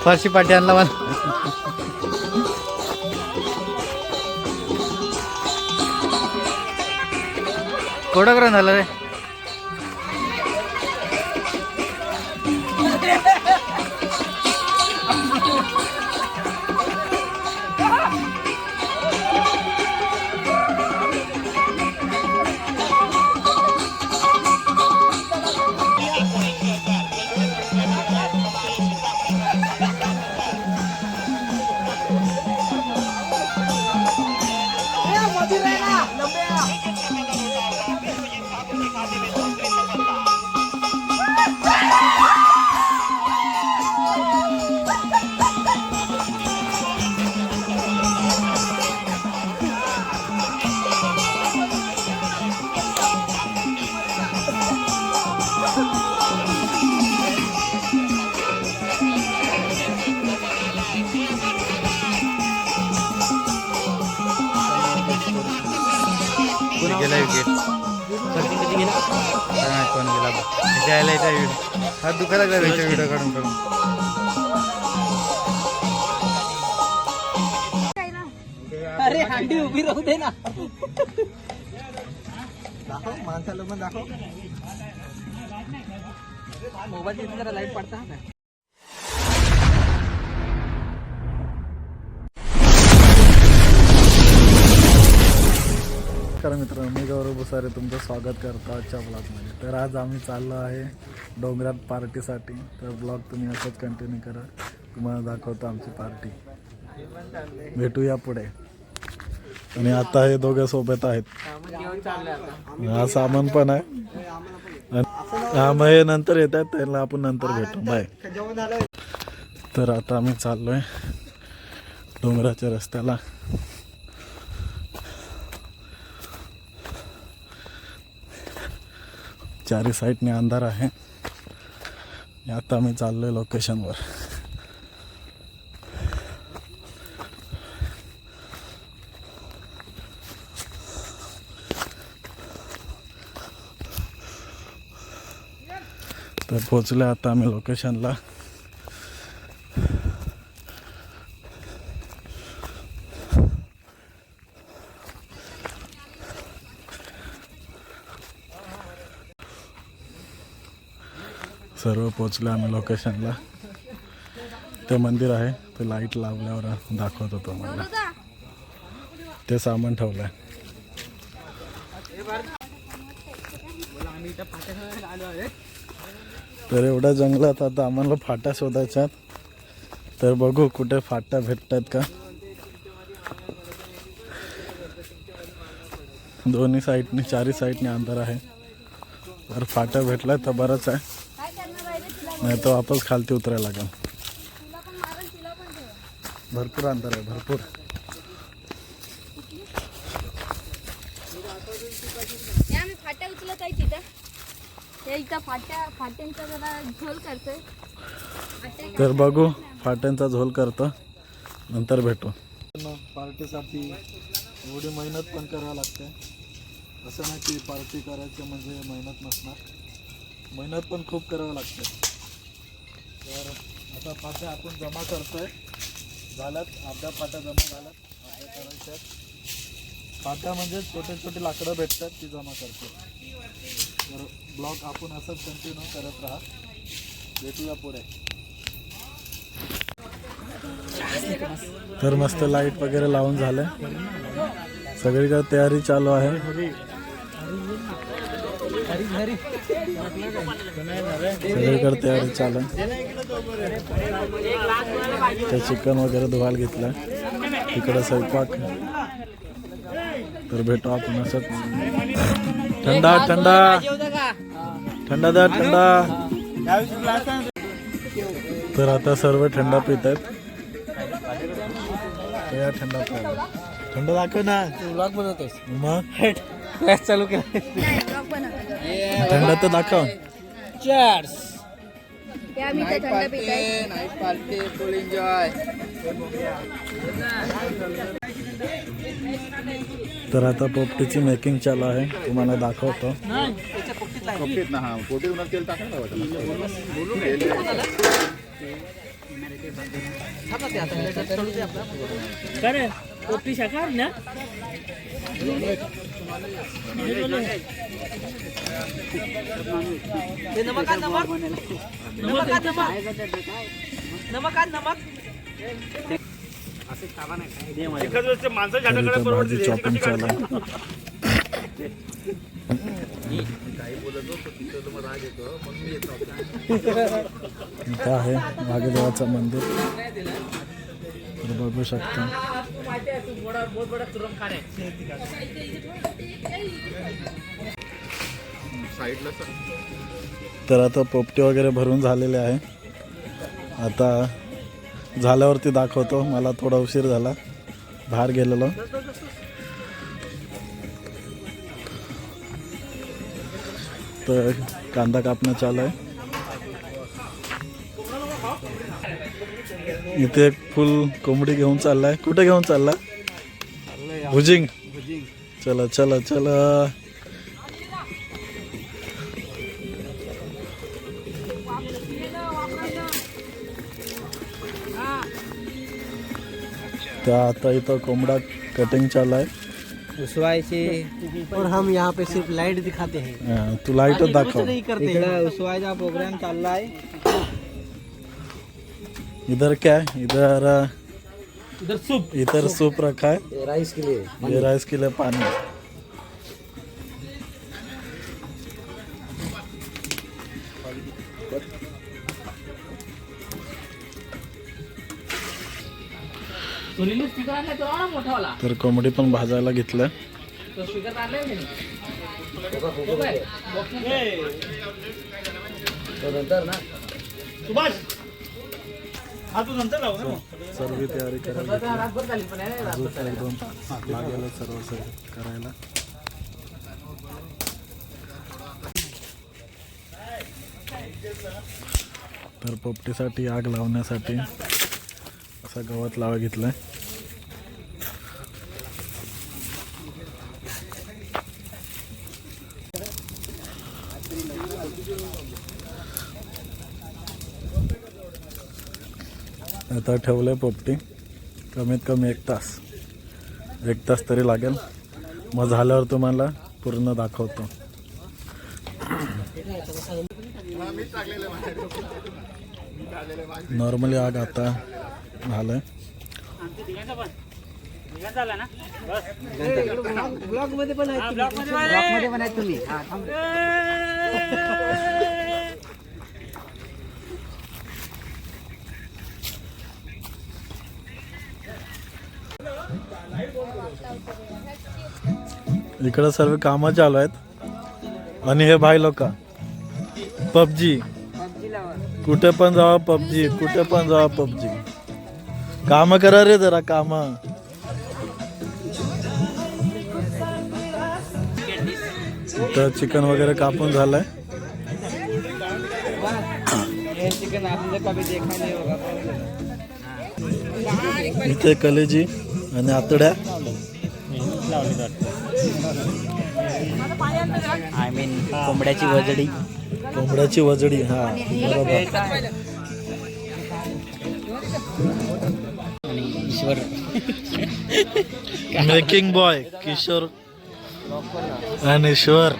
फारशी पाठी आणला मला. कोडाग्रहण झालं रे. गेला विकेट कोण गेला द्यायला हा दुखायला लागला व्हिडिओ काढून काढून. अरे हांडी उभी राहू दे ना. दाखव माणसाला पण दाखव. मोबाईल तिथे जरा लाईट पडता ना. मित्रांनो, मी गौरव भुसारे तुमचं स्वागत करतो आजच्या ब्लॉगमध्ये. तर आज आम्ही चाललो आहे डोंगरात पार्टीसाठी. तर ब्लॉग तुम्ही असंच कंटिन्यू करा, तुम्हाला दाखवतो आमची पार्टी. भेटूया पुढे. आणि आता हे दोघं सोबत आहेत. हा सामान पण आहे. हा मग हे नंतर येत आहेत, त्यांना आपण नंतर भेटू. बाय. तर आता आम्ही चाललोय डोंगराच्या रस्त्याला. चारी साईडने अंधार आहे. आता मी चाललोय लोकेशनवर. तर पोचले आता आम्ही लोकेशनला. सर्व पोचले आम्ही लोकेशनला. ते मंदिर आहे, ते लाईट लावल्यावर दाखवत होतो मला. ते सामान ठेवलंय. तर एवढ्या जंगलात आता आम्हाला फाटा शोधायच्यात. तर बघू कुठे फाटा भेटतात का. दोन्ही साईडने चारी साईडने अंधार आहे. तर फाटा भेटला तर बरंच आहे, नाही तर वापस खालती उतरायला लागेल. भरपूर अंतर आहे, भरपूर. फाट्या उचलत आहे तिथं. इथं फाट्यांचा जरा झोल करतोय. तर बघू, फाट्यांचा झोल करतो, नंतर भेटू. पार्टीसाठी एवढी मेहनत पण करावी लागते. असं नाही की पार्टी करायचं म्हणजे मेहनत नसणार, मेहनत पण खूप करावं लागते. तर आता फाट्या आपण जमा करतोय. झाल्यात अर्ध्या फाट्या जमा झाल्यात, अर्ध्या करायच्यात. फाट्या म्हणजे छोटे छोटे लाकडं भेटतात, ती जमा करतो. तर ब्लॉग आपण असंच कंटिन्यू करत राहा. भेटूया पुढे. तर मस्त लाईट वगैरे लावून झालं. सगळीकडे तयारी चालू आहे. सगळीकडे तयारी चालू आहे. ते चिकन वगैरे धुवायला घेतलं. तिकडे स्वयंपाक. तर भेटू आपण असं. थंडा थंडा थंडा द्या, थंडा. तर आता सर्व थंडा पित आहेत. या थंडा थंडा दाखव ना. ब्लॉग बनवतोस मग चालू केला. थंडा तर दाखव. चीयर्स. नाईट पार्टी फुल एन्जॉय. तर आता पोपटीची मेकिंग चालू आहे, तुम्हाला दाखवतो. कपटीत ना. हा पोटी उन्हात तेल टाकायला थांबा ते आता याच्यात सोडू दे आपला. करे पोपटी शाकाहार ना ते नमक आण, नमक नमक आण, नमक आण, नमक. तर इथं भाजी चॉपिंग चालू आहे. इथं आहे वाघदेवाचं मंदिर तर बघू शकता. तर आता पोपटी वगैरे भरून झालेले आहे. आता झाल्यावरती दाखवतो. मला थोडा उशीर झाला, बाहेर गेलेलो. तर कांदा कापणं चालू आहे. इथे एक फुल कोंबडी घेऊन चाललाय. कुठे घेऊन चालला? भुजिंग. चला चला चला. त्या आता इथं कोंबडा कटिंग चालू आहे. उसवायचे. और हम यहाँ पे सिर्फ लाइट दिखाते हैं. तू लाईटच दाखव. इकडं उसवायचा प्रोग्राम चाललाय. इधर क्या है? इधर इधर सूप रखा है. राइस के लिए. ये राइस के लिए पानी. स्पीकर आणलाय तो मोठा वाला तर कोंबडी पण भाजायला घेतलं. तो स्पीकर आणलाय की नाही? नंतर ना सर्व तयारी करायला रातभर झाली पण आहे, रातभर अजून एक दोन तास लागेल सर्व करायला. तर पोपटीसाठी आग लावण्यासाठी असा गवत लावा घेतलाय. आता ठेवलंय पोपटी कमीत कमी 1 तास तरी लागेल. मग झाल्यावर तुम्हाला पूर्ण दाखवतो. नॉर्मली आग आता झालंय. ब्लॉग मध्ये पण आहेत तुम्ही. हा, थांब. इकडे सर्व कामं चालू आहेत. आणि हे भाई लोक पबजी. कुठे पण जावा पबजी, कुठे पण जावा पबजी. काम करा रे जरा काम. तर चिकन वगैरे कापून झालंय. चिकन आपने कभी देखा नहीं होगा. इथे कलेजी आणि आतड्या. आय मीन कोंबड्याची वजडी. कोंबड्याची वजडी. हा बरोबर. ईश्वर मेकिंग बॉय किशोर आणि ईश्वर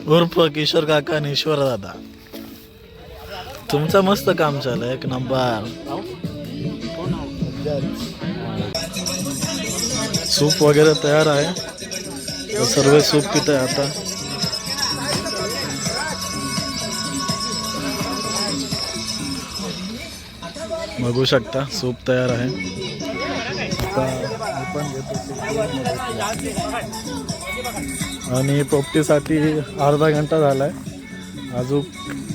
उर्फ किशोर काका आणि ईश्वर दादा. तुमचं मस्त काम चालू 1 नंबर. सूप वगैरे तयार आहे. तर सर्व सूप पित आहे आता. बघू शकता सूप तयार आहे. आता आपण घेतो सूप. आणि पोपटीसाठी अर्धा घंटा झालाय. अजून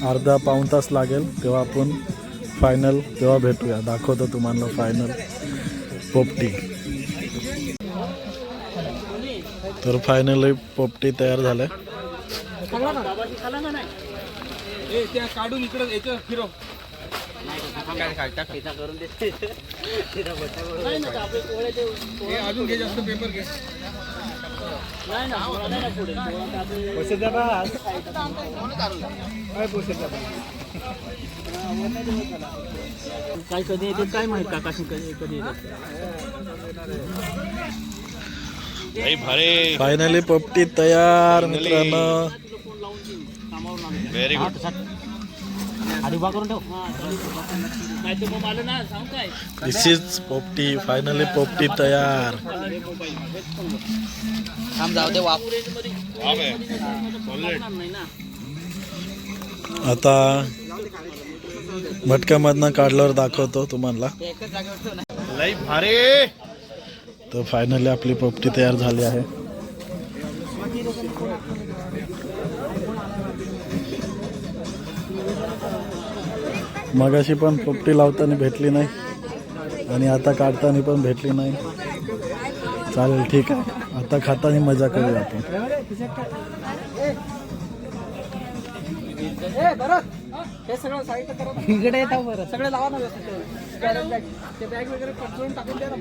अर्धा पाऊण तास लागेल. तेव्हा आपण फायनल तेव्हा भेटूया. दाखवतो तुम्हाला फायनल पोपटी. तर फायनली पोपटी तयार झालाय. काढून इकडे याचं फिरव. अजून घे जास्त पेपर घे. पैसे द्या. काय कधी येते काय माहित काकाशी कधी येते. फायनली पोपटी तयार मित्रांनो. Very good. आधी उभा करून ठेव. नाही तर मग मला ना सांग काय. दिस इज पोपटी. फायनली पोपटी तयार. जाऊ दे वाप. आता मटक्यामधनं काढल्यावर दाखवतो तुम्हाला. लई भारी. तर फायनली आपली पोपटी तयार झाली आहे. मगाशी पण पोपटी लावताना भेटली नाही आणि आता काढताना पण भेटली नाही. चालेल ठीक आहे. आता खाताना मजा करूया आपण. इकडे येतात बरं सगळे लावा ना ते बॅग वगैरे पटवून टाकून द्या ना.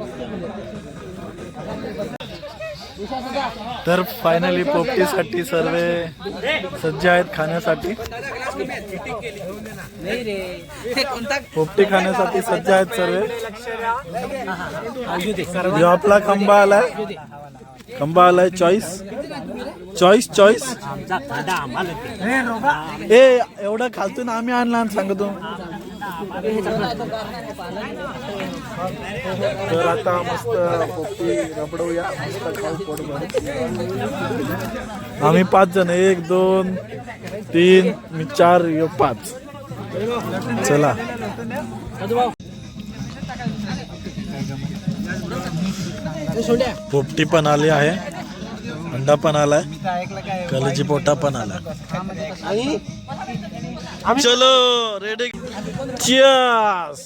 तर फायनली पोपटीसाठी सर्व सज्ज आहेत खाण्यासाठी. नाही रे पोपटी खाण्यासाठी सज्ज आहेत सर्व. जो आपला खंबा आलाय. खंबा आलाय. Choice choice choice. ए एवढं खालतून आम्ही आणला सांगतो. तर आता मस्त पोपटी रबडवूया. मस्त खाऊ पोटभर. आम्ही 5 जण. 1 2 3 मी 4 यो 5. चला. पोपटी पण आली आहे. अंडा पण आलाय. कलेजी पोटा पण आला. चलो रेडी. चियर्स.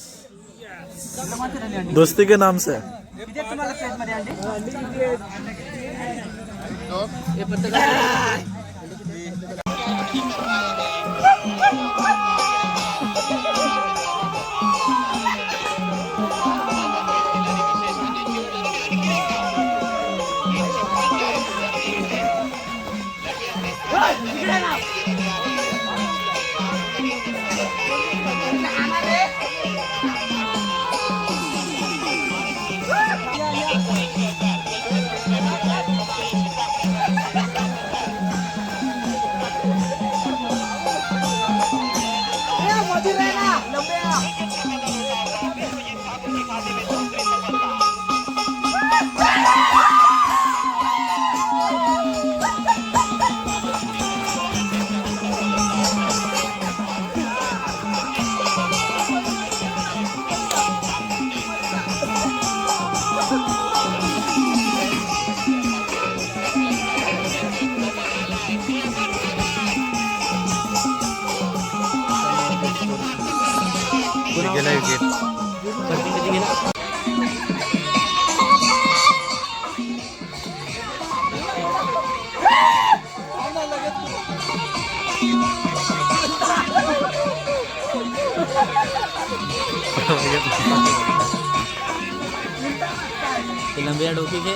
दोस्ती के नाम से. लंबिया डोकी के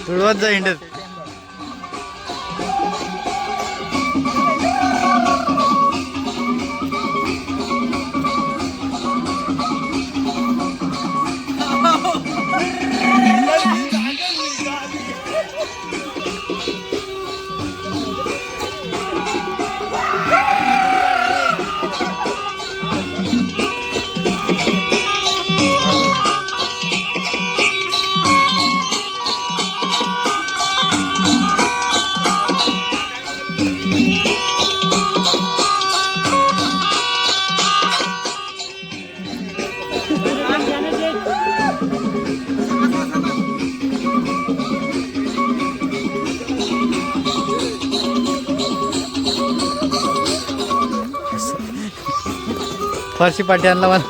तुडवत जा इंडर. फारशी पाठी आणला मला.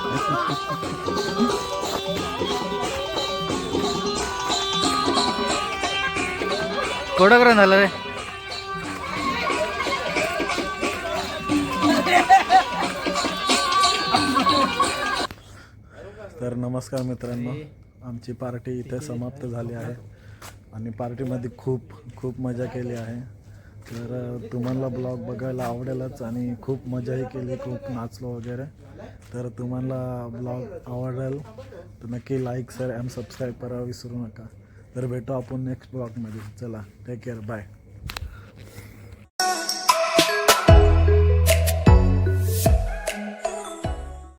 कोडा करून झालं रे. तर नमस्कार मित्रांनो, आमची पार्टी इथे समाप्त झाली आहे आणि पार्टीमध्ये खूप मजा केली आहे. तर तुम्हाला ब्लॉग बघायला आवडेलच आणि खूप मजाही केली, खूप नाचलो वगैरे. तर तुम्हाला ब्लॉग आवडेल तर नक्की लाईक शेअर आणि सबस्क्राईब करायला विसरू नका. तर भेटू आपण नेक्स्ट ब्लॉगमध्ये. चला, टेक केअर, बाय.